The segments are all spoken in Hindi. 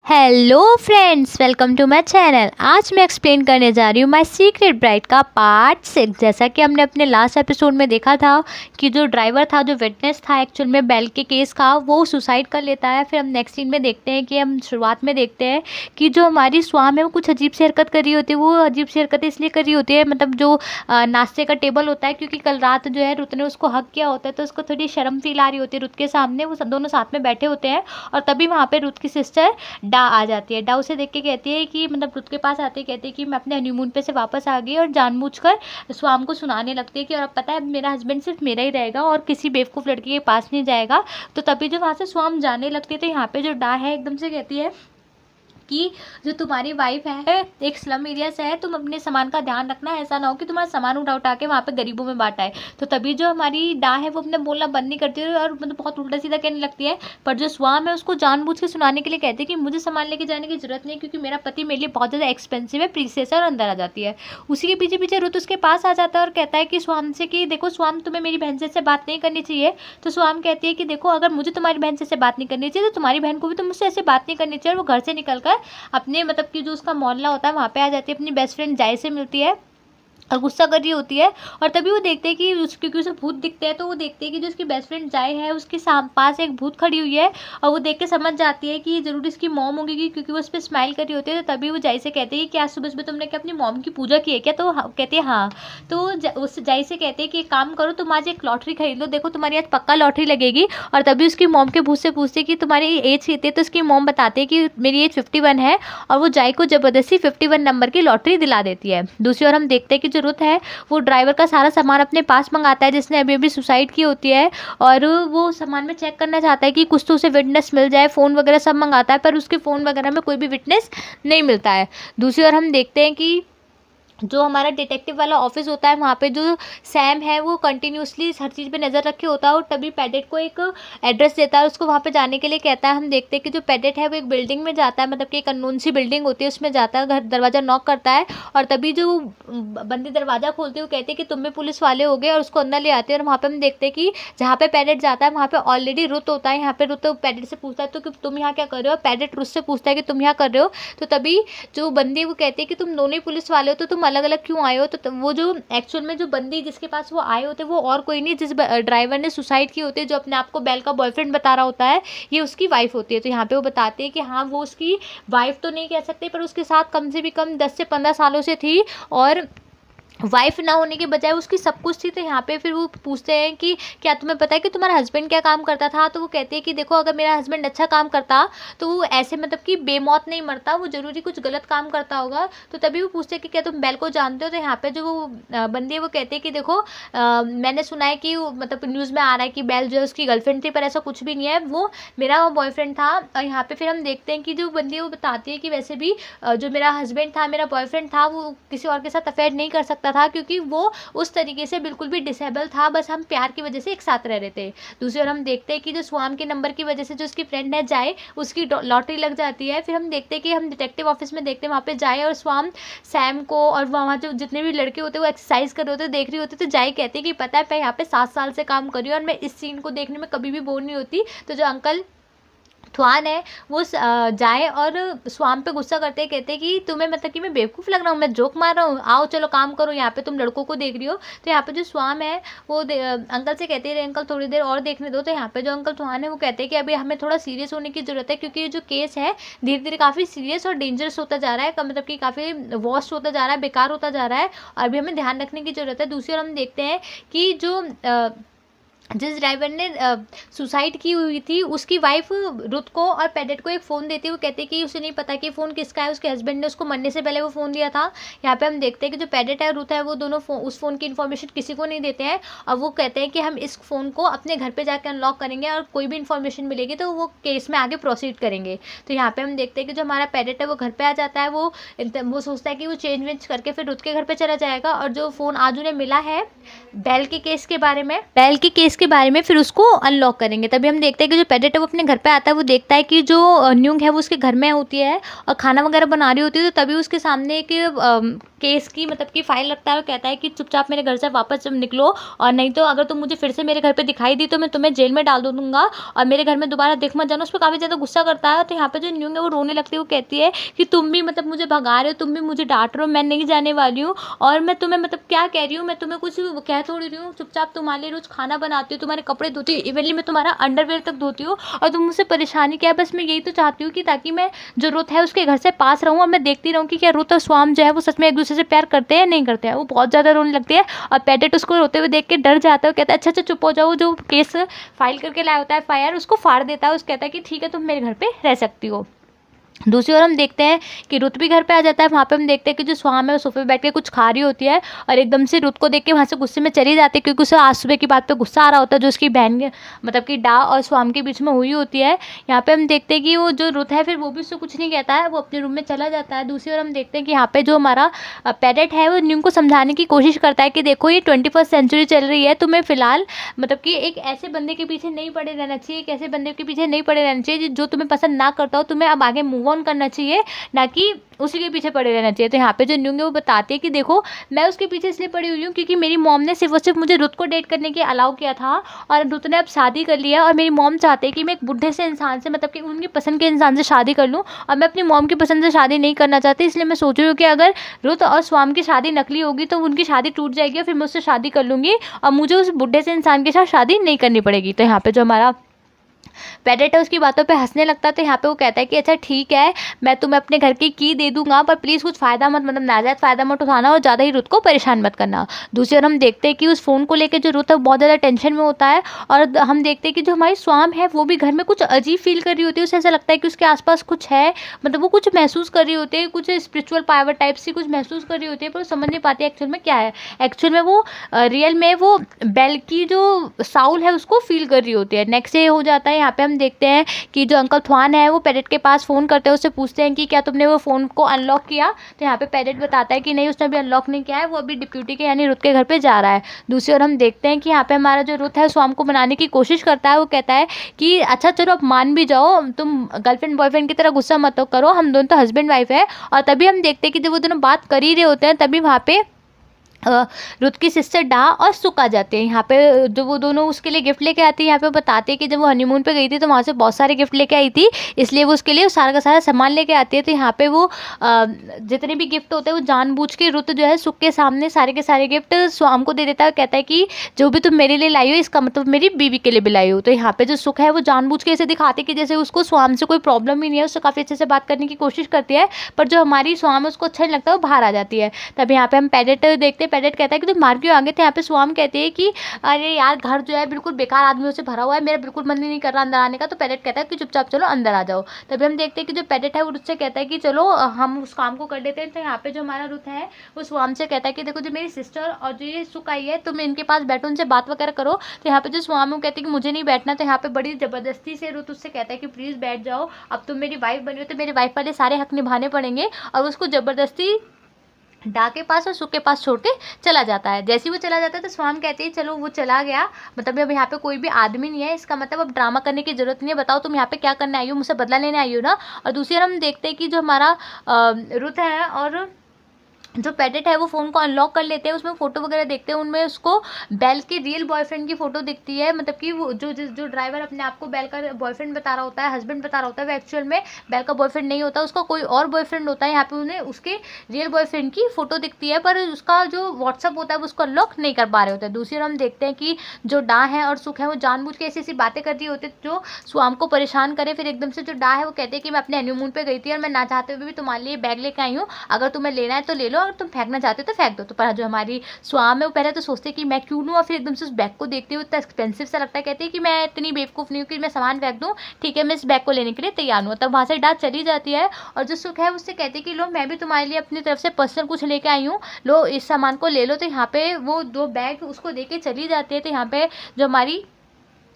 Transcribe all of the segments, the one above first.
Hello friends, welcome to my channel. आज मैं एक्सप्लेन करने जा रही हूँ माय सीक्रेट ब्राइड का पार्ट 6। जैसा कि हमने अपने लास्ट एपिसोड में देखा था कि जो ड्राइवर था, जो विटनेस था एक्चुअल में बेल के केस का, वो सुसाइड कर लेता है। फिर हम नेक्स्ट सीन में देखते हैं कि हम शुरुआत में देखते हैं कि जो हमारी स्वाम है वो कुछ अजीब सी हरकत कर रही होती है। वो अजीब सी हरकतें इसलिए कर रही होती है, मतलब जो नाश्ते का टेबल होता है, क्योंकि कल रात जो है रुत ने उसको हक किया होता है, तो उसको थोड़ी शर्म फील आ रही होती है रुत के सामने। वो दोनों साथ में बैठे होते हैं और तभी वहाँ पे रुत की सिस्टर डा आ जाती है। डा उसे देख के कहती है कि मतलब रुत के पास आती है, कहती है कि मैं अपने हनीमून पे से वापस आ गई, और जानबूझकर स्वाम को सुनाने लगती है कि और अब पता है मेरा हस्बैंड सिर्फ मेरा ही रहेगा और किसी बेवकूफ़ लड़की के पास नहीं जाएगा। तो तभी जो वहाँ से स्वाम जाने लगती है, तो यहाँ पे जो डा है एकदम से कहती है कि जो तुम्हारी वाइफ है एक स्लम एरिया से है, तुम अपने सामान का ध्यान रखना, ऐसा ना हो कि तुम्हारा सामान उठा उठा के वहाँ पे गरीबों में बांटा है। तो तभी जो हमारी डा है वो अपने बोलना बंद नहीं करती है और मतलब बहुत उल्टा सीधा कहने लगती है। पर जो स्वाम है उसको जानबूझ के सुनाने के लिए कहती है कि मुझे सामान लेके जाने की जरूरत नहीं, क्योंकि मेरा पति मेरे लिए बहुत ज़्यादा एक्सपेंसिव है, प्रीसियस है। और अंदर आ जाती है। उसी के पीछे पीछे रुत उसके पास आ जाता है और कहता है कि स्वाम से कि देखो स्वाम, तुम्हें मेरी बहन से बात नहीं करनी चाहिए। तो स्वाम कहती है कि देखो, अगर मुझे तुम्हारी बहन से बात नहीं करनी चाहिए तो तुम्हारी बहन को भी तो मुझसे ऐसे बात नहीं करनी चाहिए। और वो घर से निकलकर अपने मतलब कि जो उसका मोहल्ला होता है वहाँ पे आ जाती है, अपनी बेस्ट फ्रेंड जाय से मिलती है और गुस्सा कर रही होती है। और तभी वो देखते हैं कि क्योंकि उसे भूत दिखते हैं, तो वो देखते हैं कि जो उसकी बेस्ट फ्रेंड जाय है उसके पास एक भूत खड़ी हुई है। और वो देख के समझ जाती है कि जरूर इसकी मॉम होगी, क्योंकि वो उस पर स्माइल कर रही होती है। तो तभी वो जाय से कहते हैं कि आज सुबह सुबह तुमने क्या अपनी मॉम की पूजा की है क्या? तो कहते हैं हाँ। तो उस जाय से कहते हैं कि एक काम करो, तुम आज एक लॉटरी खरीद लो, देखो तुम्हारी आज पक्का लॉटरी लगेगी। और तभी उसकी मॉम के भूत से पूछते कि तुम्हारी एज कितनी है? तो उसकी मॉम बताते हैं कि मेरी एज 51 है। और वो जाय को जबरदस्ती 51 नंबर की लॉटरी दिला देती है। दूसरी ओर हम देखते हैं कि जो रुत है वो ड्राइवर का सारा सामान अपने पास मंगाता है, जिसने अभी अभी सुसाइड की होती है। और वो सामान में चेक करना चाहता है कि कुछ तो उसे विटनेस मिल जाए, फ़ोन वगैरह सब मंगाता है, पर उसके फ़ोन वगैरह में कोई भी विटनेस नहीं मिलता है। दूसरी ओर हम देखते हैं कि जो हमारा डिटेक्टिव वाला ऑफिस होता है वहाँ पे जो सैम है वो कंटिन्यूसली हर चीज़ पे नज़र रखे होता है। और तभी पैडेट को एक एड्रेस देता है, उसको वहाँ पे जाने के लिए कहता है। हम देखते हैं कि जो पैडेट है वो एक बिल्डिंग में जाता है, मतलब कि एक अननोन सी बिल्डिंग होती है, उसमें जाता है, घर दरवाज़ा नॉक करता है। और तभी जो बंदी दरवाज़ा खोलते हैं वो कहते हैं कि तुम भी पुलिस वाले हो गए, और उसको अंदर ले आते हैं। और वहाँ पर हम देखते हैं कि जहाँ पे पैडेट जाता है वहाँ पे ऑलरेडी रुत होता है। यहाँ पे रुत पैडेट से पूछता है तो कि तुम यहाँ क्या कर रहे हो? पैडेट रुत से पूछता है कि तुम यहाँ कर रहे हो? तो तभी जो बंदी वो कहती है कि तुम दोनों ही पुलिस वाले हो, तो तुम अलग अलग क्यों आए हो? तो वो जो एक्चुअल में जो बंदी जिसके पास वो आए होते वो और कोई नहीं, जिस ड्राइवर ने सुसाइड की होती है, जो अपने आप को बेल का बॉयफ्रेंड बता रहा होता है, ये उसकी वाइफ होती है। तो यहाँ पे वो बताते हैं कि हाँ, वो उसकी वाइफ तो नहीं कह सकते, पर उसके साथ कम से भी कम 10 से 15 सालों से थी, और वाइफ ना होने के बजाय उसकी सब कुछ थी। तो यहाँ पे फिर वो पूछते हैं कि क्या तुम्हें पता है कि तुम्हारा हस्बैंड क्या काम करता था? तो वो कहते हैं कि देखो, अगर मेरा हस्बैंड अच्छा काम करता तो वो ऐसे मतलब कि बेमौत नहीं मरता, वो जरूरी कुछ गलत काम करता होगा। तो तभी वो पूछते हैं कि क्या तुम बेल को जानते हो? तो यहाँ पे जो वो बंदी है वो कहते हैं कि देखो, मैंने सुना है कि मतलब न्यूज़ में आ रहा है कि बेल जो है उसकी गर्लफ्रेंड थी, पर ऐसा कुछ भी नहीं है, वो मेरा बॉयफ्रेंड था। और यहाँ पे फिर हम देखते हैं कि जो बंदी है वो बताती है कि वैसे भी जो मेरा हस्बैंड था, मेरा बॉयफ्रेंड था, वो किसी और के साथ अफेयर नहीं कर सकता था, क्योंकि वो उस तरीके से बिल्कुल भी डिसेबल था, बस हम प्यार की वजह से एक साथ रह रहे थे। दूसरी ओर हम देखते हैं कि जो स्वाम के नंबर की वजह से जो उसकी फ्रेंड है जाए, उसकी लॉटरी लग जाती है। फिर हम देखते हैं कि हम डिटेक्टिव ऑफिस में देखते हैं वहाँ पे जाए और स्वाम सैम को और वहाँ जो जितने भी लड़के होते हैं वो एक्सरसाइज कर रहे होते देख रही होती। तो जाए कहते हैं कि पता है मैं यहाँ पे 7 साल से काम कर रही हूँ और मैं इस सीन को देखने में कभी भी बोर नहीं होती। तो जो अंकल थ्वान है वो जाए और स्वाम पे गुस्सा करते हैं, कहते हैं कि तुम्हें मतलब कि मैं बेवकूफ़ लग रहा हूँ, मैं जोक मार रहा हूँ, आओ चलो काम करो, यहाँ पे तुम लड़कों को देख रही हो। तो यहाँ पे जो स्वाम है वो अंकल से कहते हैं अंकल थोड़ी देर और देखने दो। तो यहाँ पे जो अंकल थ्वान है वो कहते हैं कि अभी हमें थोड़ा सीरियस होने की ज़रूरत है, क्योंकि ये जो केस है धीरे धीरे काफ़ी सीरियस और डेंजरस होता जा रहा है, मतलब कि काफ़ी वॉस्ट होता जा रहा है, बेकार होता जा रहा है, और अभी हमें ध्यान रखने की ज़रूरत है। दूसरी ओर हम देखते हैं कि जो जिस ड्राइवर ने सुसाइड की हुई थी उसकी वाइफ रुत को और पैडेट को एक फ़ोन देती है। वो कहते हैं कि उसे नहीं पता कि फ़ोन किसका है, उसके हस्बैंड ने उसको मरने से पहले वो फ़ोन दिया था। यहाँ पे हम देखते हैं कि जो पैडेट है और रुत है वो दोनों उस फ़ोन की इन्फॉर्मेशन किसी को नहीं देते हैं, और वो कहते हैं कि हम इस फ़ोन को अपने घर पर जाकर अनलॉक करेंगे और कोई भी इन्फॉर्मेशन मिलेगी तो वो केस में आगे प्रोसीड करेंगे। तो यहाँ पर हम देखते हैं कि जो हमारा पैडेट है वो घर पर आ जाता है। वो सोचता है कि वो चेंज वेंज करके फिर रुत के घर पर चला जाएगा। और जो फ़ोन आज उन्हें मिला है बेल के केस के बारे में फिर उसको अनलॉक करेंगे। तभी हम देखते हैं कि जो पैडेट है वो अपने घर पे आता है। वो देखता है कि जो न्यूंग है वो उसके घर में होती है और खाना वगैरह बना रही होती है। तो तभी उसके सामने एक केस की मतलब कि फाइल रखता है और कहता है कि चुपचाप मेरे घर से वापस निकलो, और नहीं तो अगर तुम मुझे फिर से मेरे घर पे दिखाई दी तो मैं तुम्हें जेल में डाल दूंगा और मेरे घर में दोबारा देख मत जाना। उस पर काफ़ी ज़्यादा गुस्सा करता है। तो यहाँ पे जो न्यूंग है वो रोने लगती है। वो कहती है कि तुम भी मतलब मुझे भगा रहे हो, तुम भी मुझे डांट रहे हो, मैं नहीं जाने वाली हूँ, और मैं तुम्हें मतलब क्या कह रही हूँ, मैं तुम्हें कुछ कह थोड़ी रही हूँ। चुपचाप तुम्हारे लिए रोज़ खाना बनाती हूँ, तुम्हारे कपड़े धोती हूँ, इवनली मैं तुम्हारा अंडरवेयर तक धोती हूँ, और तुम मुझसे परेशानी क्या है। बस मैं यही तो चाहती हूँ कि ताकि मैं जो रुत है उसके घर से पास रहूँ और मैं देखती रहूँ कि क्या रुत और स्वाम जो है वो सच में एक दूसरे से प्यार करते हैं नहीं करते हैं। वो बहुत ज़्यादा रोने लगती है और पैडेट उसको रोते हुए देख के डर जाता है। कहता है अच्छा अच्छा चुप हो जाओ, जो केस फाइल करके लाया होता है FIR उसको फाड़ देता है। उस कहता है कि ठीक है तुम मेरे घर पे रह सकती हो। दूसरी ओर हम देखते हैं कि रुत भी घर पे आ जाता है। वहाँ पे हम देखते हैं कि जो स्वाम है वो सोफे पे बैठ के कुछ खा रही होती है और एकदम से रुत को देख के वहाँ से गुस्से में चली जाती है, क्योंकि उसे आज सुबह की बात पे गुस्सा आ रहा होता है जो उसकी बहन मतलब कि डा और स्वाम के बीच में हुई होती है। यहाँ पे हम देखते हैं कि वो जो रुत है फिर वो भी उससे कुछ नहीं कहता है, वो अपने रूम में चला जाता है। दूसरी ओर हम देखते हैं कि यहाँ पे जो हमारा पैडेट है वो न्यूंग को समझाने की कोशिश करता है कि देखो ये 21st सेंचुरी चल रही है, तुम्हें फिलहाल मतलब कि एक ऐसे बंदे के पीछे नहीं पड़े रहना चाहिए, एक ऐसे बंदे के पीछे नहीं पड़े रहना चाहिए जो तुम्हें पसंद ना करता हो। तुम्हें अब आगे मूव ऑन करना चाहिए, ना कि उसी के पीछे पड़े रहना चाहिए। तो यहाँ पे जो न्यूंग है वो बताती है कि देखो मैं उसके पीछे इसलिए पड़ी हुई हूँ क्योंकि मेरी मॉम ने सिर्फ और सिर्फ मुझे रुत को डेट करने के अलाउ किया था, और रुत ने अब शादी कर लिया, और मेरी मॉम चाहते हैं कि मैं एक बुढ़े से इंसान से मतलब कि उनकी पसंद के इंसान से शादी कर लूँ, और मैं अपनी मॉम की पसंद से शादी नहीं करना चाहती। इसलिए मैं सोच रही हूँ कि अगर रुत और स्वाम की शादी नकली होगी तो उनकी शादी टूट जाएगी और फिर मैं उससे शादी कर लूँगी और मुझे उस बुढ़े से इंसान के साथ शादी नहीं करनी पड़ेगी। तो यहाँ पे जो हमारा पैडेट है उसकी बातों पे हंसने लगता है। तो यहाँ पे वो कहता है कि अच्छा ठीक है मैं तुम्हें अपने घर की दे दूंगा, पर प्लीज़ कुछ फ़ायदा मत मतलब नाजायज़ फ़ायदा मत उठाना और ज़्यादा ही रुत को परेशान मत करना। दूसरी ओर हम देखते हैं कि उस फ़ोन को लेकर जो रुत है बहुत ज़्यादा टेंशन में होता है, और हम देखते हैं कि जो हमारी स्वाम है वो भी घर में कुछ अजीब फील कर रही होती है। उसे ऐसा लगता है कि उसके आसपास कुछ है, मतलब वो कुछ महसूस कर रही होती है, कुछ स्पिरिचुअल पावर टाइप से कुछ महसूस कर रही होती है, पर वो समझ नहीं पाती एक्चुअल में क्या है। एक्चुअल में वो रियल में वो बेल की जो साउल है उसको फील कर रही होती है। नेक्स्ट डे हो जाता है। यहाँ पे हम देखते हैं कि जो अंकल थ्वान है वो पैडेट के पास फ़ोन करते हैं, उससे पूछते हैं कि क्या तुमने वो फ़ोन को अनलॉक किया। तो यहाँ पे पैडेट बताता है कि नहीं उसने अभी अनलॉक नहीं किया है, वो अभी डिप्यूटी के यानी रुत के घर पे जा रहा है। दूसरी ओर हम देखते हैं कि यहाँ पे हमारा जो रुत है स्वाम को मनाने की कोशिश करता है। वो कहता है कि अच्छा चलो अब मान भी जाओ, तुम गर्लफ्रेंड बॉयफ्रेंड की तरह गुस्सा मत करो, हम दोनों तो हस्बैंड वाइफ है। और तभी हम देखते हैं कि जब वो दोनों बात कर ही रहे होते हैं तभी वहाँ पे रुत की सिस्टर डा और सुक आ जाते हैं। यहाँ पे जो वो दोनों उसके लिए गिफ्ट लेके आती है। यहाँ पे बताते हैं कि जब वो हनीमून पे गई थी तो वहाँ से बहुत सारे गिफ्ट लेके आई थी, इसलिए वो उसके लिए सारा का सारा सामान लेके आती है। तो यहाँ पे वो जितने भी गिफ्ट होते हैं वो जानबूझ के रुत जो है सुक के सामने सारे के सारे गिफ्ट स्वाम को दे देता है। कहता है कि जो भी तुम मेरे लिए लाई हो इसका मतलब मेरी बीवी के लिए भी लाई हो। तो यहाँ पे जो सुक है वो जानबूझ के ऐसे दिखाती है कि जैसे उसको स्वाम से कोई प्रॉब्लम ही नहीं है, उससे काफ़ी अच्छे से बात करने की कोशिश करती है, पर जो हमारी स्वाम है उसको अच्छा नहीं लगता, वो बाहर आ जाती है। तब यहाँ पे हम पैडेट देखते हैं। पैडेट कहता है कि तुम मार क्यों आ गए थे। यहाँ पे स्वाम कहते हैं कि अरे यार घर जो है बिल्कुल बेकार आदमियों से भरा हुआ है, मेरा बिल्कुल मन नहीं कर रहा अंदर आने का। तो पैडेट कहता है कि चुपचाप चलो अंदर आ जाओ। तभी हम देखते हैं कि जो पैडेट है वो रुत से कहता है कि चलो हम उस काम को कर लेते हैं। तो यहाँ पे जो हमारा रुत है वो स्वाम से कहता है कि देखो जो मेरी सिस्टर और जो ये सुक आई है तुम इनके पास बैठो, उनसे बात वगैरह करो। तो यहाँ पे जो स्वाम है वो कहते हैं कि मुझे नहीं बैठना। तो यहाँ पे बड़ी ज़बरदस्ती से रुत उससे कहता है कि प्लीज़ बैठ जाओ, अब तुम मेरी वाइफ बनी हो तो मेरी वाइफ वाले सारे हक निभाने पड़ेंगे। और उसको ज़बरदस्ती डा के पास और सुक के पास छोड़ के चला जाता है। जैसे ही वो चला जाता है तो स्वाम कहते हैं चलो वो चला गया, मतलब अब यहाँ पे कोई भी आदमी नहीं है, इसका मतलब अब ड्रामा करने की जरूरत नहीं है, बताओ तुम यहाँ पे क्या करने आई हो, मुझसे बदला लेने आई हो ना। और दूसरी ओर हम देखते हैं कि जो हमारा रुत है और जो पैडेट है वो फ़ोन को अनलॉक कर लेते हैं, उसमें फ़ोटो वगैरह देखते हैं, उनमें उसको बेल के रियल बॉयफ्रेंड की फ़ोटो दिखती है। मतलब कि वो जो ड्राइवर अपने आप को बेल का बॉयफ्रेंड बता रहा होता है, हस्बैंड बता रहा होता है, वो एक्चुअल में बेल का बॉयफ्रेंड नहीं होता, उसका कोई और बॉयफ्रेंड होता है। यहाँ पे उन्हें उसके रियल बॉयफ्रेंड की फ़ोटो दिखती है, पर उसका जो व्हाट्सअप होता है वो उसको अनलॉक नहीं कर पा रहे होते हैं। दूसरी ओर हम देखते हैं कि जो डा है और सुख है वो जानबूझ के ऐसी ऐसी बातें कर रही होती है जो स्वाम को परेशान करे। फिर एकदम से जो डा है वो कहते हैं कि मैं अपने हनीमून पे गई थी और मैं ना चाहते हुए भी तुम्हारे लिए बैग लेके आई हूँ, अगर तुम्हें लेना है तो ले लो और तुम फेंकना चाहते हो तो फेंक दो। तो पर जो हमारी स्वाम है वो पहले तो सोचते कि मैं क्यों लूँ, और फिर एकदम से उस बैग को देखते हुए इतना एक्सपेंसिव सा लगता है, कहते हैं कि मैं इतनी बेवकूफ़ नहीं हूँ कि मैं सामान फेंक दूँ, ठीक है मैं इस बैग को लेने के लिए तैयार हूँ। तब वहाँ से डा चली जाती है और जो सुख है उससे कहती है कि लो मैं भी तुम्हारे लिए अपनी तरफ से पर्सनल कुछ लेके आई हूँ, लो इस सामान को ले लो। तो यहाँ पे वो 2 बैग उसको दे के चली जाती है। तो यहाँ पे जो हमारी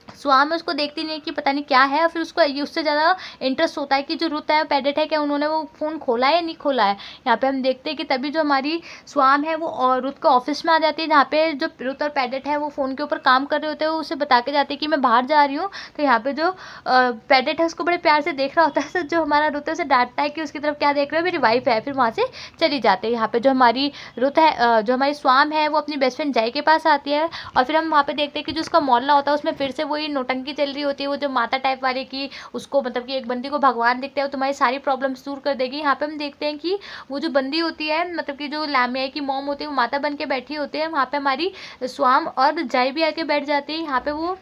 स्वाम है उसको देखती नहीं कि पता नहीं क्या है, और फिर उसको उससे ज़्यादा इंटरेस्ट होता है कि जो रुत है, पैडेट है, क्या उन्होंने वो फ़ोन खोला है या नहीं खोला है। यहाँ पे हम देखते हैं कि तभी जो हमारी स्वाम है वो और रुत के ऑफिस में आ जाती है, जहाँ पे जो रुत और पैडेट है वो फ़ोन के ऊपर काम कर रहे होते हैं। वो उसे बता के जाते हैं कि मैं बाहर जा रही हूँ। तो यहाँ पे जो पैडेट है उसको बड़े प्यार से देख रहा होता है, तो जो हमारा रुत है उसे डांटता है कि उसकी तरफ क्या देख रहे हो, मेरी वाइफ है। फिर वहाँ से चली जाते हैं। यहाँ पे जो हमारी रुत है, जो हमारी स्वाम है, वो अपनी बेस्ट फ्रेंड जय के पास आती है, और फिर हम वहाँ पे देखते हैं कि जो उसका मोहल्ला होता है उसमें फिर से वही नौटंकी चल रही होती है। वो जो माता टाइप वाले की, उसको मतलब कि एक बंदी को भगवान दिखता है, वो तुम्हारी सारी प्रॉब्लम्स दूर कर देगी। यहाँ पे हम देखते हैं कि वो जो बंदी होती है, मतलब कि जो लामिया की मॉम होती है, वो माता बन के बैठी होती है। वहाँ पे हमारी स्वाम और जय भी आके बैठ जाती है। यहाँ पे वो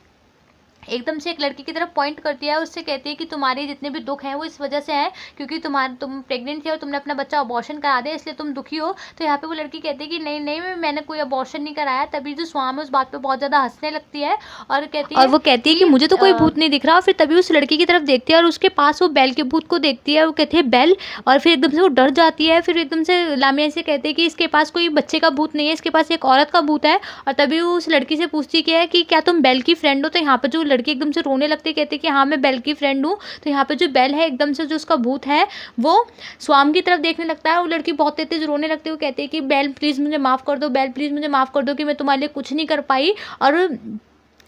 एकदम से एक लड़की की तरफ पॉइंट करती है, उससे कहती है कि तुम्हारे जितने भी दुख हैं वो इस वजह से हैं क्योंकि तुम प्रेग्नेंट थी और तुमने अपना बच्चा अबॉर्शन करा दिया, इसलिए तुम दुखी हो। तो यहाँ पे वो लड़की कहती है कि नहीं नहीं, मैंने कोई अबॉर्शन नहीं कराया। तभी जो स्वाम है उस बात पे बहुत ज़्यादा हंसने लगती है और वो कहती है कि मुझे तो कोई भूत नहीं दिख रहा। और फिर तभी उस लड़की की तरफ देखती है और उसके पास वो बैल के भूत को देखती है। वो कहती है बैल, और फिर एकदम से वो डर जाती है। फिर एकदम से लामिया से कहते हैं कि इसके पास कोई बच्चे का भूत नहीं है, इसके पास एक औरत का भूत है। और तभी वो उस लड़की से पूछती है कि क्या तुम बैल की फ्रेंड हो। तो यहाँ पर जो लड़की एकदम से रोने लगती, कहती कि हाँ मैं बेल की फ्रेंड हूँ। तो यहाँ पे जो बेल है एकदम से जो उसका भूत है वो स्वाम की तरफ देखने लगता है। वो लड़की बहुत तेज रोने लगती है। वो कहती है कि बेल प्लीज़ मुझे माफ़ कर दो, बेल प्लीज़ मुझे माफ़ कर दो कि मैं तुम्हारे लिए कुछ नहीं कर पाई। और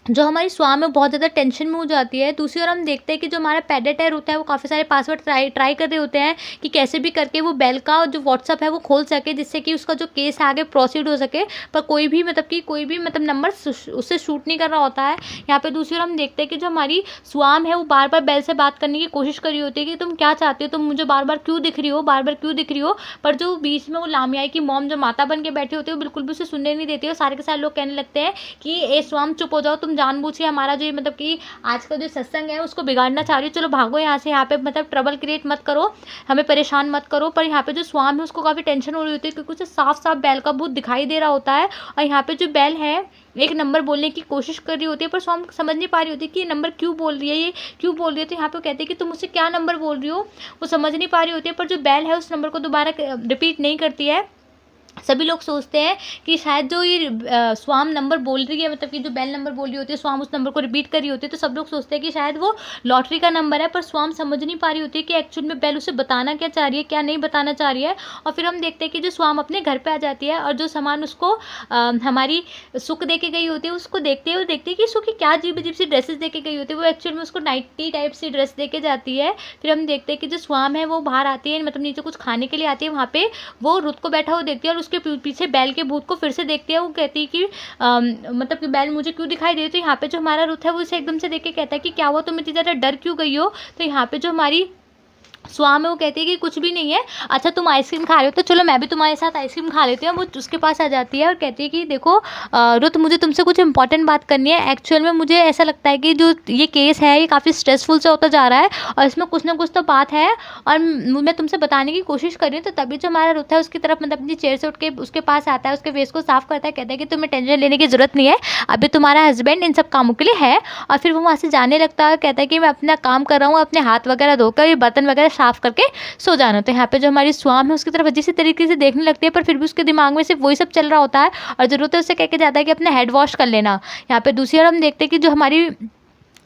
जो हमारी स्वाम है बहुत ज़्यादा टेंशन में हो जाती है। दूसरी ओर हम देखते हैं कि जो हमारा पैडेट है होता है वो काफ़ी सारे पासवर्ड ट्राई कर रहे होते हैं कि कैसे भी करके वो बेल का जो व्हाट्सअप है वो खोल सके, जिससे कि उसका जो केस है आगे प्रोसीड हो सके। पर कोई भी मतलब नंबर उससे शूट नहीं कर रहा होता है। यहाँ पे दूसरी ओर हम देखते हैं कि जो हमारी स्वाम है वो बार बार बेल से बात करने की कोशिश कर रही होती है कि तुम क्या चाहते हो, तुम मुझे बार बार क्यों दिख रही हो, बार बार क्यों दिख रही हो। पर जो बीच में वो लामिया की मॉम जो माता बन के बैठी होती है वो बिल्कुल भी उसे सुनने नहीं देती है। सारे के सारे लोग कहने लगते हैं कि ए स्वाम चुप हो जाओ, तुम जानबूझ के हमारा जो मतलब कि आज का जो सत्संग है उसको बिगाड़ना चाह रही हो, चलो भागो यहाँ से, यहाँ पे मतलब ट्रबल क्रिएट मत करो, हमें परेशान मत करो। पर यहाँ पे जो स्वाम है उसको काफ़ी टेंशन हो रही होती है क्योंकि उसे साफ साफ बैल का भूत दिखाई दे रहा होता है। और यहाँ पे जो बैल है एक नंबर बोलने की कोशिश कर रही होती है, पर स्वाम समझ नहीं पा रही होती कि ये नंबर क्यों बोल रही है, ये क्यों बोल रही है। तो यहाँ पे कहते हैं कि तुम मुझसे क्या नंबर बोल रही हो, वो समझ नहीं पा रही होती है। पर जो बैल है उस नंबर को दोबारा रिपीट नहीं करती है। सभी लोग सोचते हैं कि शायद जो ये स्वाम नंबर बोल रही है, मतलब कि जो बेल नंबर बोल रही होती है, स्वाम उस नंबर को रिपीट कर रही होती है, तो सब लोग सोचते हैं कि शायद वो लॉटरी का नंबर है। पर स्वाम समझ नहीं पा रही होती है कि एक्चुअल में बेल उसे बताना क्या चाह रही है, क्या नहीं बताना चाह रही है। और फिर हम देखते हैं कि जो स्वाम अपने घर पे आ जाती है और जो सामान उसको हमारी सुख दे के गई होती है उसको देखते हैं। वो देखते हैं कि सुख क्या अजीब अजीब सी ड्रेसेस दे के गई होती है। वो एक्चुअल में उसको नाइटी टाइप सी ड्रेस दे के जाती है। फिर हम देखते हैं कि जो स्वाम है वो बाहर आती है, मतलब नीचे कुछ खाने के लिए आती है। वहाँ पे वो रुत को बैठा हुआ देखती है और उसके पीछे बैल के भूत को फिर से देखती है। वो कहती है कि मतलब कि बैल मुझे क्यों दिखाई दे रही। तो यहाँ पे जो हमारा रुत है वो इसे एकदम से देख के कहता है कि क्या हुआ, तुम इतनी ज़्यादा डर क्यों गई हो। तो यहाँ पे जो हमारी स्वाम है वो कहती है कि कुछ भी नहीं है, अच्छा तुम आइसक्रीम खा रहे हो तो चलो मैं भी तुम्हारे साथ आइसक्रीम खा लेती हूँ। वो उसके पास आ जाती है और कहती है कि देखो रुत, मुझे तुमसे कुछ इंपॉर्टेंट बात करनी है। एक्चुअल में मुझे ऐसा लगता है कि जो ये केस है ये काफ़ी स्ट्रेसफुल से होता जा रहा है और इसमें कुछ ना कुछ तो बात है और मैं तुमसे बताने की कोशिश कर रही हूँ। तो तभी जो हमारा रुत है उसकी तरफ मतलब अपनी चेयर से उठ के उसके पास आता है, उसके फेस को साफ करता है, कहता है कि तुम्हें टेंशन लेने की ज़रूरत नहीं है, अभी तुम्हारा हस्बैंड इन सब कामों के लिए है। और फिर वो वहाँ से जाने लगता है, कहता है कि मैं अपना काम कर रहा हूँ, अपने हाथ वगैरह धोकर बर्तन वगैरह साफ करके सो जाना। तो यहाँ पे जो हमारी स्वाम है उसकी तरफ अजीब सी तरीके से देखने लगती है, पर फिर भी उसके दिमाग में सिर्फ वही सब चल रहा होता है और ज़रूरत है उससे कह के जाता है कि अपना हेड वॉश कर लेना। यहाँ पे दूसरी ओर हम देखते हैं कि जो हमारी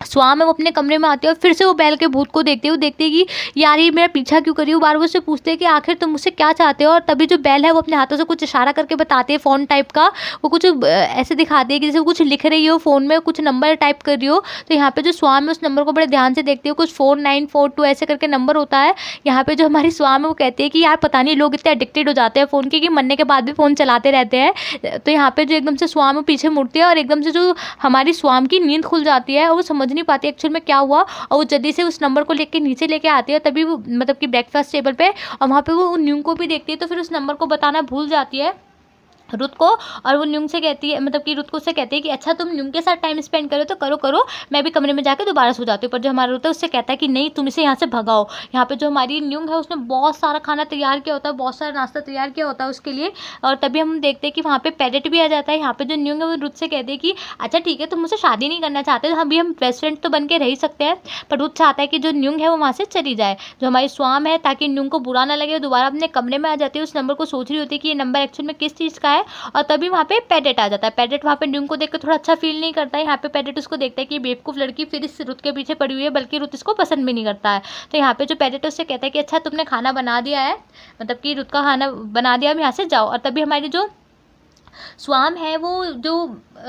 स्वाम है वो अपने कमरे में आती है और फिर से वो बैल के भूत को देखती है। वो देखती है कि यार ये मेरा पीछा क्यों करी। बार वो उससे पूछते हैं कि आखिर तुम मुझसे क्या चाहते हो। और तभी जो बैल है वो अपने हाथों से कुछ इशारा करके बताती है, फ़ोन टाइप का वो कुछ ऐसे दिखाती है कि जैसे वो कुछ लिख रही हो फ़ोन में, कुछ नंबर टाइप कर रही हो। तो यहाँ पे जो स्वाम है उस नंबर को बड़े ध्यान से देखती है, कुछ 4942 ऐसे करके नंबर होता है। यहाँ पे जो हमारी स्वाम है वो कहती है कि यार पता नहीं लोग इतने एडिक्टेड हो जाते हैं फ़ोन के कि मरने के बाद भी फ़ोन चलाते रहते हैं। तो यहाँ पे जो एकदम से स्वाम है पीछे मुड़ती है और एकदम से जो हमारी स्वाम की नींद खुल जाती है और वो समझ नहीं पाती एक्चुअल में क्या हुआ। और वो जल्दी से उस नंबर को लेके नीचे लेके आती है, तभी वो मतलब कि ब्रेकफास्ट टेबल पे, और वहाँ पे वो न्यूंग को भी देखती है। तो फिर उस नंबर को बताना भूल जाती है रुत को और वो न्यूंग से कहती है, मतलब कि रुत को उससे कहती है कि अच्छा तुम न्यूंग के साथ टाइम स्पेंड करो तो करो, मैं भी कमरे में जाकर दोबारा सो जाती हूँ। पर जो हमारा रुत है उससे कहता है कि नहीं, तुम इसे यहाँ से भगाओ। यहाँ पे जो हमारी न्यूंग है उसने बहुत सारा खाना तैयार किया होता है, बहुत सारा नाश्ता तैयार किया होता है उसके लिए। और तभी हम देखते हैं कि वहाँ पे पैरेट भी आ जाता है। यहाँ पे जो न्यूंग है वो रुत से कहती है कि अच्छा ठीक है, तुम मुझसे शादी नहीं करना चाहते, अभी हम बेस्ट फ्रेंड तो बन के रह ही सकते हैं। पर रुत चाहता है कि जो न्यूंग है वो वहाँ से चली जाए। जो हमारी स्वाम है ताकि न्यूंग को बुरा ना लगे, दोबारा अपने कमरे में आ जाती है। उस नंबर को सोच रही होती है कि ये नंबर एक्चुअल में किस चीज़ का है। है और तभी वहाँ पे पैडेट आ जाता है। पैडेट वहाँ पे न्यूंग को देख के थोड़ा अच्छा फील नहीं करता है। यहाँ पे पैडेट उसको देखता है कि बेवकूफ़ लड़की फिर इस रुत के पीछे पड़ी हुई है, बल्कि रुत इसको पसंद भी नहीं करता है। तो यहाँ पे जो पैडेट है उससे कहता है कि अच्छा तुमने खाना बना दिया है, मतलब कि रुत का खाना बना दिया, अब यहाँ से जाओ। और तभी हमारी जो स्वाम है वो जो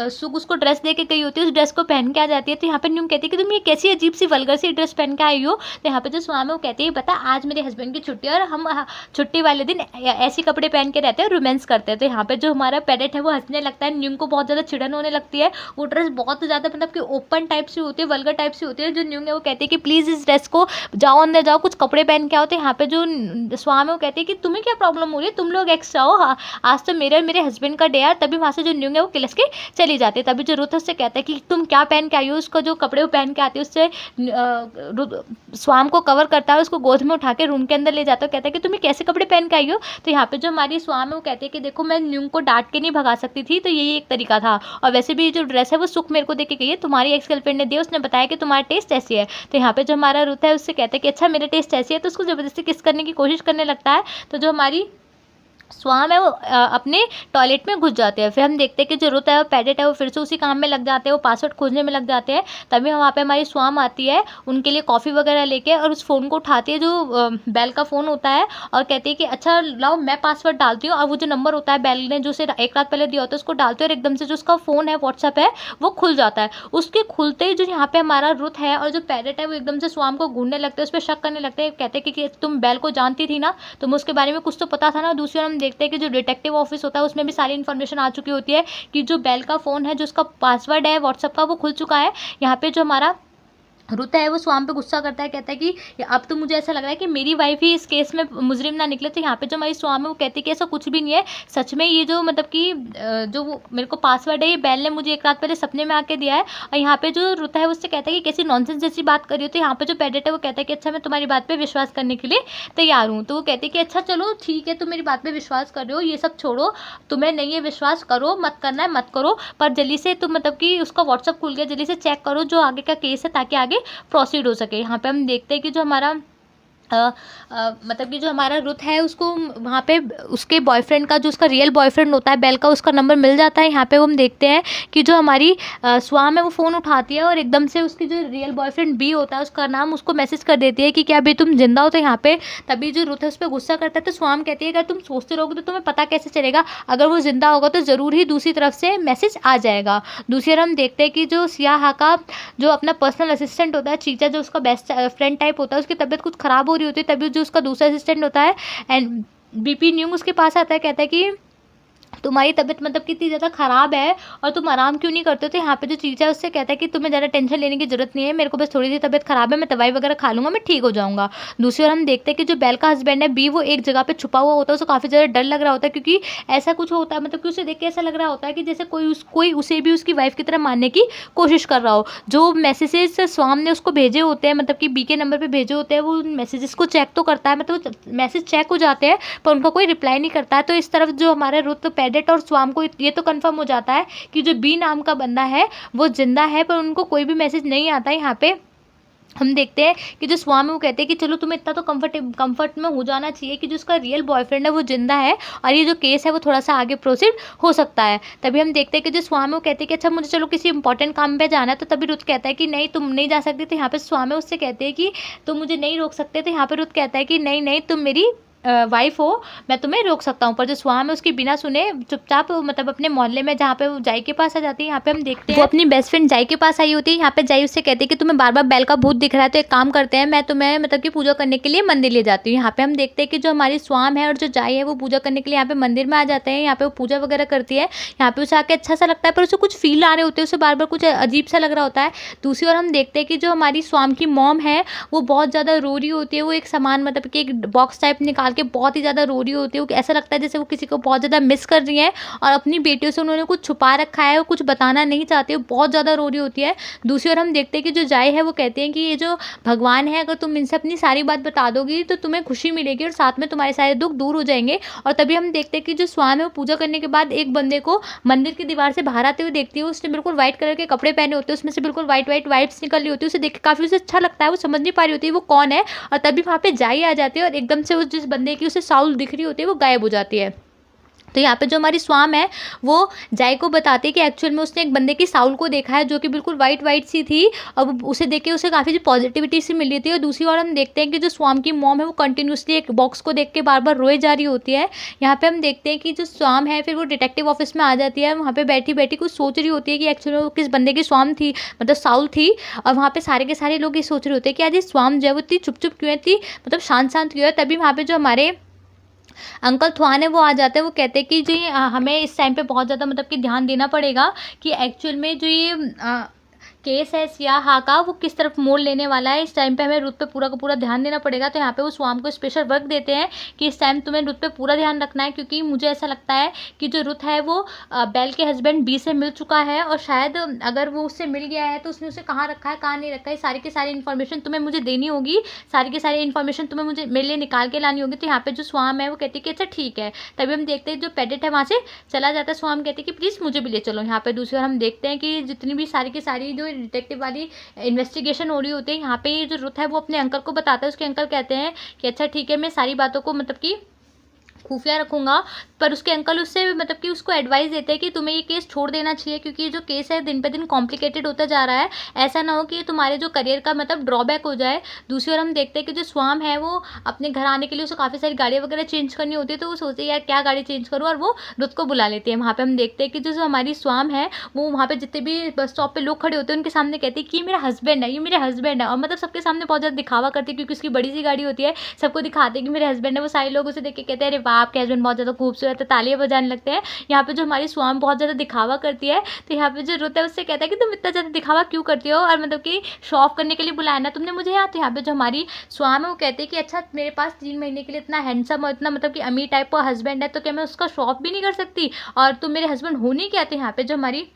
सुग उसको ड्रेस दे के गई होती है, उस ड्रेस को पहन के आ जाती है। तो यहाँ पे न्यूंग कहती है कि तुम ये कैसी अजीब सी वल्गर सी ड्रेस पहन के आई हो। तो यहाँ पे जो स्वाम है वो कहती है पता आज मेरे हस्बैंड की छुट्टी है और हम छुट्टी वाले दिन ऐसे कपड़े पहन के रहते हैं, रोमांस करते हैं। तो यहाँ पे जो हमारा पैरेट है वो हंसने लगता है, न्यूंग को बहुत ज़्यादा चिड़न होने लगती है। वो ड्रेस बहुत ज़्यादा मतलब कि ओपन टाइप से होती है, वल्गर टाइप से होती है। जो न्यूंग है वो कहती है कि प्लीज़ इस ड्रेस को जाओ अंदर जाओ, कुछ कपड़े पहन के आओ। तो यहाँ पे जो स्वाम है वो कहती है कि तुम्हें क्या प्रॉब्लम हो रही है, तुम लोग एक्स्ट्रा हो, हाँ आज तो मेरे हस्बैंड का डे है। तभी वहाँ से जो न्यूंग है वो किलस के चली जाती है। तभी जो रुत उससे कहता है कि तुम क्या पहन के आई हो। उसको जो कपड़े वो पहन के आती है उससे स्वाम को कवर करता है, उसको गोद में उठा के रूम के अंदर ले जाता है। कहता है कि तुम कैसे कपड़े पहन के आई हो। तो यहाँ पे जो हमारी स्वाम है वो कहती है कि देखो मैं न्यूंग को डांट के नहीं भगा सकती थी, तो यही एक तरीका था। और वैसे भी जो ड्रेस है वो सुख मेरे को दे के गई है, तुम्हारी एक्स गर्लफ्रेंड ने दिया, उसने बताया कि तुम्हारा टेस्ट ऐसी है। तो यहाँ पे जो हमारा रुत है उससे कहता है कि अच्छा मेरा टेस्ट ऐसी है, तो उसको ज़बरदस्ती किस करने की कोशिश करने लगता है। तो जो हमारी स्वाम है वो अपने टॉयलेट में घुस जाते हैं। फिर हम देखते हैं कि जो रुत है वो पैडेट है वो फिर से उसी काम में लग जाते हैं, वो पासवर्ड खोजने में लग जाते हैं। तभी वहाँ पे हमारी स्वाम आती है उनके लिए कॉफ़ी वगैरह लेके, और उस फ़ोन को उठाती है जो बेल का फ़ोन होता है, और कहती है कि अच्छा लाओ मैं पासवर्ड डालती हूँ। और वो जो नंबर होता है बेल ने जो उसे एक रात पहले दिया होता है उसको डालते हैं, और एकदम से जो उसका फ़ोन है व्हाट्सएप है वो खुल जाता है। उसके खुलते ही जो यहाँ पे हमारा रुत है और जो पैडेट है वो एकदम से स्वाम को घूरने लगते हैं, उस पर शक करने लगते हैं। कहते हैं कि तुम बेल को जानती थी ना, तुम्हें उसके बारे में कुछ तो पता था ना। दूसरी ओर हम देखते हैं कि जो डिटेक्टिव ऑफिस होता है उसमें भी सारी इन्फॉर्मेशन आ चुकी होती है कि जो बेल का फ़ोन है, जो उसका पासवर्ड है व्हाट्सएप का, वो खुल चुका है। यहाँ पे जो हमारा रुत है वो स्वाम पे गुस्सा करता है, कहता है कि अब तो मुझे ऐसा लग रहा है कि मेरी वाइफ ही इस केस में मुजरिम ना निकले। तो यहाँ पे जो हमारी स्वाम है वो कहती है कि ऐसा कुछ भी नहीं है, सच में ये जो मतलब कि जो वो मेरे को पासवर्ड है ये बेल ने मुझे एक रात पहले सपने में आके दिया है। और यहाँ पे जो रुत है उससे कहता है कि कैसी नॉनसेंस जैसी बात कर रही हो। तो यहाँ पे जो पैडेट है वो कहता है कि अच्छा मैं तुम्हारी बात पर विश्वास करने के लिए तैयार हूँ। तो वो कहते हैं कि अच्छा चलो ठीक है, तुम मेरी बात पर विश्वास कर रहे हो, ये सब छोड़ो, तुम्हें नहीं है विश्वास करो, मत करना है मत करो, पर जल्दी से तुम मतलब कि उसका व्हाट्सअप खुल गया, जल्दी से चेक करो जो आगे का केस है, ताकि आगे प्रोसीड हो सके। यहाँ पे हम देखते हैं कि जो हमारा मतलब कि जो हमारा रुत है उसको वहाँ पे उसके बॉयफ्रेंड का जो उसका रियल बॉयफ्रेंड होता है बेल का, उसका नंबर मिल जाता है। यहाँ पे हम देखते हैं कि जो हमारी स्वाम है वो फ़ोन उठाती है और एकदम से उसकी जो रियल बॉयफ्रेंड बी होता है उसका नाम उसको मैसेज कर देती है कि क्या अभी तुम जिंदा हो। तो यहाँ पे तभी जो रुत है उस पर गुस्सा करता है। तो स्वाम कहती है अगर तुम सोचते रहोगे तो तुम्हें पता कैसे चलेगा, अगर वो जिंदा होगा तो ज़रूर ही दूसरी तरफ से मैसेज आ जाएगा। दूसरी ओर हम देखते हैं कि जो सियाहा का जो अपना पर्सनल असिस्टेंट होता है चीचा, जो उसका बेस्ट फ्रेंड टाइप होता है, उसकी तबीयत कुछ ख़राब हो रही होती है। तभी जो उसका दूसरा असिस्टेंट होता है एंड बीपी न्यूंग उसके पास आता है, कहता है कि तुम्हारी तबीयत मतलब कितनी ज़्यादा ख़राब है और तुम आराम क्यों नहीं करते हो। तो यहाँ पे जो चीज़ है उससे कहता है कि तुम्हें ज़्यादा टेंशन लेने की ज़रूरत नहीं है, मेरे को बस थोड़ी सी तबीयत ख़राब है, मैं दवाई वगैरह खा लूँगा, मैं ठीक हो जाऊँगा। दूसरी ओर हम देखते हैं कि जो बेल का हस्बैंड है बी, वो एक जगह पे छुपा हुआ होता है, उसको काफ़ी ज़्यादा डर लग रहा होता है, क्योंकि ऐसा कुछ होता है मतलब कि उसे देख के ऐसा लग रहा होता है कि जैसे कोई उसे भी उसकी वाइफ की तरह मानने की कोशिश कर रहा हो। जो मैसेजेस स्वाम ने उसको भेजे होते हैं, मतलब कि बी के नंबर पर भेजे होते हैं, वो उन मैसेजेस को चेक तो करता है, मतलब मैसेज चेक हो जाते हैं पर उनका कोई रिप्लाई नहीं करता है। तो इस तरफ जो हमारे रुत, पैडेट और स्वाम को ये तो कंफर्म हो जाता है कि जो बी नाम का बंदा है वो जिंदा है, पर उनको कोई भी मैसेज नहीं आता है। यहाँ पे हम देखते हैं कि जो स्वाम है वो कहते हैं कि चलो तुम्हें इतना तो कंफर्ट में हो जाना चाहिए कि जो उसका रियल बॉयफ्रेंड है वो जिंदा है और ये जो केस है वो थोड़ा सा आगे प्रोसीड हो सकता है। तभी हम देखते हैं कि जो स्वाम है वो कहते हैं कि अच्छा मुझे चलो किसी इंपॉर्टेंट काम पे जाना है। तो तभी रुत कहता है कि नहीं तुम नहीं जा सकती। तो यहाँ पे स्वाम है उससे कहते हैं कि तुम मुझे नहीं रोक सकते। तो यहाँ पे रुत कहता है कि नहीं नहीं तुम मेरी वाइफ हो, मैं तुम्हें रोक सकता हूँ। पर जो स्वाम है उसकी बिना सुने चुपचाप मतलब अपने मोहल्ले में जहाँ पे वो जाई के पास आ जाती है। यहाँ पे हम देखते हैं वो अपनी बेस्ट फ्रेंड जाई के पास आई होती है। यहाँ पे जाई उससे कहती है कि तुम्हें बार बार बेल का भूत दिख रहा है, तो एक काम करते हैं मैं तुम्हें मतलब कि पूजा करने के लिए मंदिर ले जाती हूँ। यहाँ पे हम देखते हैं कि जो हमारी स्वाम है और जो जाई है वो पूजा करने के लिए यहाँ पे मंदिर में आ जाते हैं। यहाँ पे वो पूजा वगैरह करती है। यहाँ पे उसे आके अच्छा सा लगता है, पर उसे कुछ फील आ रहे होते हैं, उसे बार बार कुछ अजीब सा लग रहा होता है। दूसरी ओर हम देखते हैं कि जो हमारी स्वाम की मॉम है वो बहुत ज़्यादा रो रही होती है। वो एक सामान मतलब कि एक बॉक्स टाइप निकाल के बहुत ही ज़्यादा रो रही होती है। ऐसा लगता है जैसे वो किसी को बहुत ज़्यादा मिस कर रही है और अपनी बेटियों से उन्होंने कुछ छुपा रखा है, वो कुछ बताना नहीं चाहती, वो बहुत ज़्यादा रो रही होती है। दूसरी ओर हम देखते हैं कि जो जाए है वो कहते हैं कि ये जो भगवान है, अगर तुम इनसे अपनी सारी बात बता दोगी तो तुम्हें खुशी मिलेगी और साथ में तुम्हारे सारे दुख दूर हो जाएंगे। और तभी हम देखते हैं कि जो स्वाम है वो पूजा करने के बाद एक बंदे को मंदिर की दीवार से बाहर आते हुए देखती है। उसने बिल्कुल व्हाइट कलर के कपड़े पहने होते हैं, उसमें से बिल्कुल व्हाइट वाइब्स निकल रही होती है। उसे देख के काफ़ी उसे अच्छा लगता है, वो समझ नहीं पा रही होती है वो कौन है। और तभी वहाँ पे जाई आ जाती है और एकदम से उस जिस बंदे की उसे साउल दिख रही होती है वो गायब हो जाती है। तो यहाँ पे जो हमारी स्वाम है वो जाय को बताती है कि एक्चुअल में उसने एक बंदे की साउल को देखा है जो कि बिल्कुल वाइट वाइट सी थी। अब उसे देख के उसे काफ़ी पॉजिटिविटी सी मिल रही थी। और दूसरी ओर हम देखते हैं कि जो स्वाम की मॉम है वो कंटिन्यूसली एक बॉक्स को देख के बार बार रोए जा रही होती है। यहाँ पे हम देखते हैं कि जो स्वाम है फिर वो डिटेक्टिव ऑफिस में आ जाती है। वहाँ पे बैठी बैठी कुछ सोच रही होती है कि एक्चुअली वो किस बंदे की स्वाम थी, मतलब साउल थी। और वहाँ पे सारे के सारे लोग ये सोच रहे होते हैं कि आज ये स्वाम जो है वो इतनी चुप चुप क्यों है, थी मतलब शांत शांत क्यों है। तभी वहाँ पे जो हमारे अंकल थवान है वो आ जाते हैं। वो कहते हैं कि जी हमें इस टाइम पे बहुत ज़्यादा मतलब कि ध्यान देना पड़ेगा कि एक्चुअल में जो ये केस है सियाहा का वो किस तरफ मोड़ लेने वाला है। इस टाइम पे हमें रुत पे पूरा का पूरा ध्यान देना पड़ेगा। तो यहाँ पे वो स्वाम को स्पेशल वर्क देते हैं कि इस टाइम तुम्हें रुत पे पूरा ध्यान रखना है, क्योंकि मुझे ऐसा लगता है कि जो रुत है वो बेल के हस्बैंड बी से मिल चुका है। और शायद अगर वो उससे मिल गया है तो उसने उसे कहाँ रखा है कहाँ नहीं रखा है, सारी की सारी इन्फॉर्मेशन तुम्हें मुझे देनी होगी। सारी की सारी इन्फॉर्मेशन तुम्हें मुझे मेरे लिए निकाल के लानी होगी। तो यहाँ पे जो स्वाम है वो कहती है कि अच्छा ठीक है। तभी हम देखते हैं जो पेडेट है वहाँ से चला जाता है। स्वाम कहती है कि प्लीज़ मुझे भी ले चलो। यहाँ पे दूसरी ओर हम देखते हैं कि जितनी भी सारी की सारी जो डिटेक्टिव वाली इन्वेस्टिगेशन हो रही होती है, यहाँ पे ये जो रुत है वो अपने अंकल को बताता है। उसके अंकल कहते हैं कि अच्छा ठीक है, मैं सारी बातों को मतलब कि खुफिया रखूंगा। पर उसके अंकल उससे मतलब कि उसको एडवाइस देते हैं कि तुम्हें ये केस छोड़ देना चाहिए, क्योंकि ये जो केस है दिन पे दिन कॉम्प्लिकेटेड होता जा रहा है। ऐसा ना हो कि तुम्हारे जो करियर का मतलब ड्रॉबैक हो जाए। दूसरी ओर हम देखते हैं कि जो स्वाम है वो अपने घर आने के लिए उसे काफ़ी सारी गाड़ियाँ वगैरह चेंज करनी होती है। तो वो सोचती है यार क्या गाड़ी चेंज करूँ, और वो रुत को बुला लेती है। वहाँ पर हम देखते हैं कि जो हमारी स्वाम है वो वहाँ पर जितने भी बस स्टॉप पर लोग खड़े होते हैं उनके सामने कहती है कि ये मेरा हस्बैंड है, ये मेरे हस्बैंड है। और मतलब सबके सामने बहुत ज़्यादा दिखावा करती है, क्योंकि उसकी बड़ी सी गाड़ी होती है, सबको दिखाते हैं कि मेरे हस्बैंड है। वो सारे लोग उसे देख के कहते हैं अरे वाह आपके हस्बैंड बहुत ज़्यादा खूबसूरत है, तालियां बजाने लगते हैं। यहाँ पे जो हमारी स्वाम बहुत ज़्यादा दिखावा करती है। तो यहाँ पे जो रुत है उससे कहता है कि तुम इतना ज़्यादा दिखावा क्यों करती हो, और मतलब कि शो ऑफ करने के लिए बुलाया ना तुमने मुझे यहाँ। तो यहाँ पे जो हमारी स्वाम है वो कहती है कि अच्छा मेरे पास 3 महीने के लिए इतना हैंडसम और इतना मतलब कि अमीर टाइप का हस्बैंड है, तो क्या मैं उसका शो ऑफ भी नहीं कर सकती, और तुम मेरे हस्बैंड हो नहीं क्या। तो यहाँ पे जो हमारी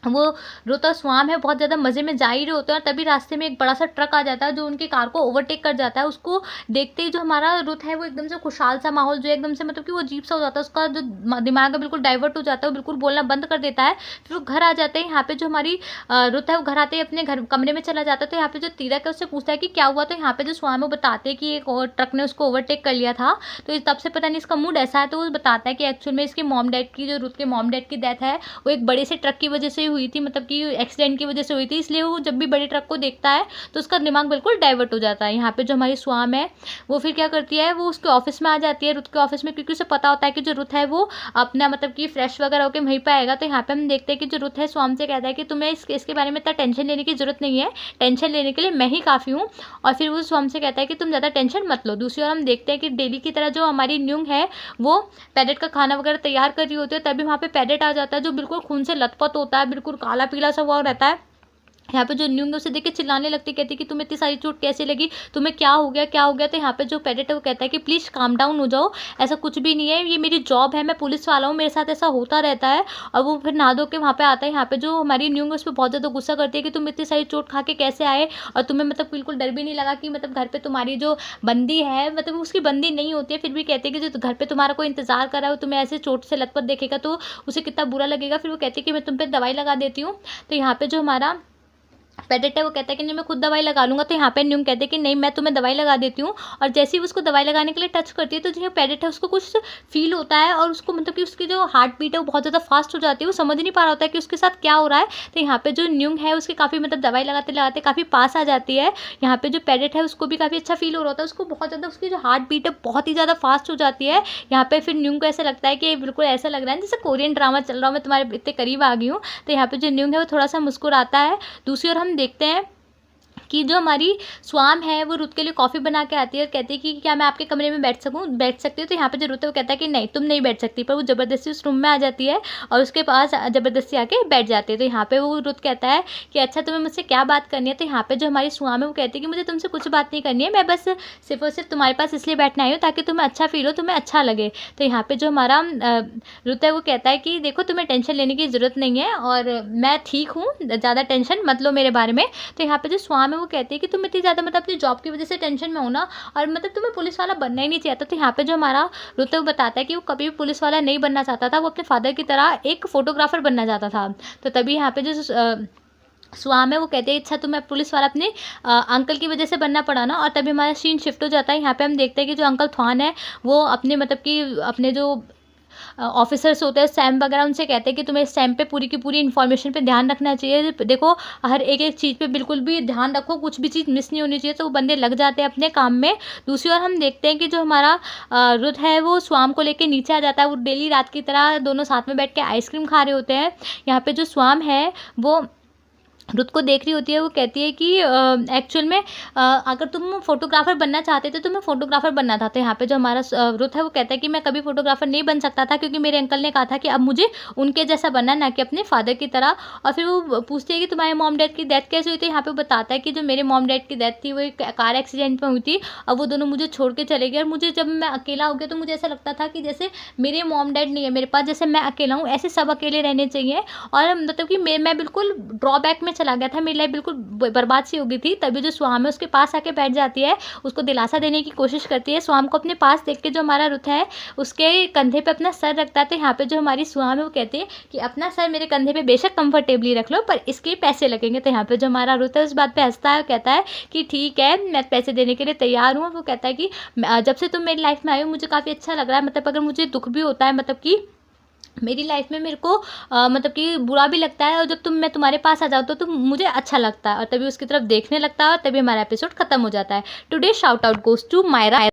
वो रुत और स्वाम है बहुत ज़्यादा मज़े में जा ही रहे होते हैं। और तभी रास्ते में एक बड़ा सा ट्रक आ जाता है जो उनकी कार को ओवरटेक कर जाता है। उसको देखते ही जो हमारा रुत है वो एकदम से खुशहाल सा माहौल जो एकदम से मतलब कि वो अजीब सा हो जाता है। उसका जो दिमाग है बिल्कुल डाइवर्ट हो जाता है, वो बिल्कुल बोलना बंद कर देता है। फिर वो घर आ जाते हैं। यहाँ पे जो हमारी रुत है वो घर आते ही अपने घर कमरे में चला जाता है। तो यहाँ पे जो तीरक है उससे पूछता है कि क्या हुआ। तो यहाँ पे जो स्वाम है वो बताते हैं कि एक और ट्रक ने उसको ओवरटेक कर लिया था। तो तब से पता नहीं इसका मूड ऐसा है। तो वो बताता है कि एक्चुअल में इसकी मॉम डैड की, जो रुत के मॉम डैड की डेथ है वो एक बड़े से ट्रक की वजह से हुई थी, मतलब कि एक्सीडेंट की वजह से हुई थी। इसलिए वो जब भी बड़े ट्रक को देखता है तो उसका दिमाग बिल्कुल डाइवर्ट हो जाता है। यहाँ पे जो हमारी स्वाम है वो फिर क्या करती है, वो उसके ऑफिस में आ जाती है, रुत के ऑफिस में, क्योंकि उसे पता होता है कि जो रुत है वो अपना मतलब कि फ्रेश वगैरह होकर वहीं पर आएगा। तो यहाँ पे हम देखते हैं कि जो रुत है स्वाम से कहता है कि तुम्हें इसके बारे में इतना टेंशन लेने की जरूरत नहीं है, टेंशन लेने के लिए मैं ही काफ़ी हूँ। और फिर वो स्वाम से कहता है कि तुम ज़्यादा टेंशन मत लो। दूसरी ओर हम देखते हैं कि डेली की तरह जो हमारी न्यूंग है वो पैरेट का खाना वगैरह तैयार कर रही होती है। तभी वहाँ पे पैरेट आ जाता है जो बिल्कुल खून से लथपथ होता है, बिल्कुल काला पीला सा हुआ रहता है। यहाँ पे जो न्यूंग उसे देख के चिल्लाने लगती, कहती कि तुम्हें इतनी सारी चोट कैसे लगी, तुम्हें क्या हो गया क्या हो गया। तो यहाँ पे जो पेडेट है वो कहता है कि प्लीज़ काम डाउन हो जाओ, ऐसा कुछ भी नहीं है, ये मेरी जॉब है, मैं पुलिस वाला हूँ, मेरे साथ ऐसा होता रहता है। और वो फिर नहा धो के वहाँ पे आता है। यहाँ पे जो हमारी न्यूंग उस पर बहुत ज़्यादा गुस्सा करती है कि तुम इतनी सारी चोट खा के कैसे आए, और तुम्हें मतलब बिल्कुल डर भी नहीं लगा कि मतलब घर पर तुम्हारी जो बंदी है मतलब उसकी बंदी नहीं होती है, फिर भी कहते हैं कि जो घर पर तुम्हारा कोई इंतजार कर रहा है तुम्हें ऐसे चोट से लथपथ देखेगा तो उसे कितना बुरा लगेगा। फिर वो कहती है कि मैं तुम पर दवाई लगा देती हूँ। तो यहाँ पे जो हमारा पेडेट है वो कहता है कि नहीं मैं खुद दवाई लगा लूँगा। तो यहाँ पे न्यूंग कहते हैं कि नहीं मैं तुम्हें दवाई लगा देती हूँ। और जैसे ही उसको दवाई लगाने के लिए टच करती है तो जो पेडेट है उसको कुछ फील होता है, और उसको मतलब कि उसकी जो हार्ट बीट है वो बहुत ज़्यादा फास्ट हो जाती है। वो समझ नहीं पा रहा होता है कि उसके साथ क्या हो रहा है। तो यहाँ पे जो न्यूंग है उसकी काफ़ी मतलब दवाई लगाते लगाते काफ़ी पास आ जाती है। यहाँ पे जो पेडेट है उसको भी काफ़ी अच्छा फील हो रहा होता है, उसको बहुत ज़्यादा उसकी जो हार्ट बीट है बहुत ही ज़्यादा फास्ट हो जाती है। यहाँ पे फिर न्यूंग को ऐसा लगता है कि बिल्कुल ऐसा लग रहा है जैसे कोरियन ड्रामा चल रहा हूँ, मैं तुम्हारे इतने करीब आ गई हूँ। तो यहाँ पे जो न्यूंग है वो थोड़ा सा मुस्कुराता है। दूसरी ओर हम देखते हैं कि जो हमारी स्वाम है वो रुत के लिए कॉफ़ी बना के आती है और कहती है कि क्या मैं आपके कमरे में बैठ सकती हूँ। तो यहाँ पे जो रुत है वो कहता है कि नहीं तुम नहीं बैठ सकती, पर वो ज़बरदस्ती उस रूम में आ जाती है और उसके पास ज़बरदस्ती आके बैठ जाती है। तो यहाँ पे वो रुत कहता है कि अच्छा तुम्हें मुझसे क्या बात करनी है। तो यहाँ पे जो हमारी स्वाम है वो कहती है कि मुझे तुमसे कुछ बात नहीं करनी है, मैं बस सिर्फ और सिर्फ तुम्हारे पास इसलिए बैठने आई हूँ ताकि तुम्हें अच्छा फील हो, तुम्हें अच्छा लगे। तो यहाँ पे जो हमारा रुत है वो कहता है कि देखो तुम्हें टेंशन लेने की ज़रूरत नहीं है और मैं ठीक हूँ, ज़्यादा टेंशन मत लो मेरे बारे में। तो यहाँ पे जो स्वाम है वो कहती है कि तुम इतनी ज़्यादा मतलब अपनी जॉब की वजह से टेंशन में हो ना, और मतलब तुम्हें पुलिस वाला बनना ही नहीं चाहता। तो यहाँ पे जो हमारा रुत है वो बताता है कि वो कभी भी पुलिस वाला नहीं बनना चाहता था, वो अपने फादर की तरह एक फ़ोटोग्राफर बनना चाहता था। तो तभी यहाँ पे जो स्वाम है वो कहते हैं अच्छा तुम्हें पुलिस वाला अपने अंकल की वजह से बनना पड़ा ना। और तभी हमारा सीन शिफ्ट हो जाता है। यहाँ पे हम देखते हैं कि जो अंकल थवान है वो अपने मतलब कि अपने जो ऑफिसर्स होते हैं सैम वगैरह, उनसे कहते हैं कि तुम्हें इस टाइम पे पूरी की पूरी इन्फॉर्मेशन पे ध्यान रखना चाहिए, देखो हर एक एक चीज़ पे बिल्कुल भी ध्यान रखो, कुछ भी चीज़ मिस नहीं होनी चाहिए। तो वो बंदे लग जाते हैं अपने काम में। दूसरी ओर हम देखते हैं कि जो हमारा रुद्र है वो स्वाम को लेके नीचे आ जाता है। वो डेली रात की तरह दोनों साथ में बैठ के आइसक्रीम खा रहे होते हैं। यहाँ पे जो स्वाम है वो रुत को देख रही होती है। वो कहती है कि एक्चुअल में अगर तुम फोटोग्राफर बनना चाहते थे तो मैं फोटोग्राफर बनना था। तो यहाँ पे जो हमारा रुत है वो कहता है कि मैं कभी फोटोग्राफर नहीं बन सकता था, क्योंकि मेरे अंकल ने कहा था कि अब मुझे उनके जैसा बनना, ना कि अपने फादर की तरह। और फिर वो पूछती है कि तुम्हारे मॉम डैड की डेथ कैसे हुई थी। यहाँ पे बताता है कि जो मेरे मॉम डैड की डेथ थी वो एक कार एक्सीडेंट में हुई थी, और वो दोनों मुझे छोड़ के चले गए। और मुझे जब मैं अकेला हो गया तो मुझे ऐसा लगता था कि जैसे मेरे मॉम डैड नहीं है मेरे पास, जैसे मैं अकेला हूँ, ऐसे सब अकेले रहने चाहिए। और मतलब कि मैं बिल्कुल ड्रॉबैक में चला गया था, मेरी लाइफ बिल्कुल बर्बाद सी हो गई थी। तभी जो स्वाम है उसके पास आके बैठ जाती है, उसको दिलासा देने की कोशिश करती है। स्वाम को अपने पास देख के जो हमारा रुत है उसके कंधे पे अपना सर रखता है। तो यहाँ पे जो हमारी स्वाम है वो कहती है कि अपना सर मेरे कंधे पे बेशक कंफर्टेबली रख लो, पर इसके पैसे लगेंगे। तो यहाँ पे जो हमारा रुत है उस बात पे हंसता है, कहता है कि ठीक है मैं पैसे देने के लिए तैयार हूँ। वो कहता है कि जब से तुम मेरी लाइफ में आई हो मुझे काफ़ी अच्छा लग रहा है, मतलब अगर मुझे दुख भी होता है, मतलब कि मेरी लाइफ में मेरे को मतलब कि बुरा भी लगता है, और जब मैं तुम्हारे पास आ जाओ तो मुझे अच्छा लगता है। और तभी उसकी तरफ देखने लगता है, और तभी हमारा एपिसोड खत्म हो जाता है। Today shout out goes to Myra.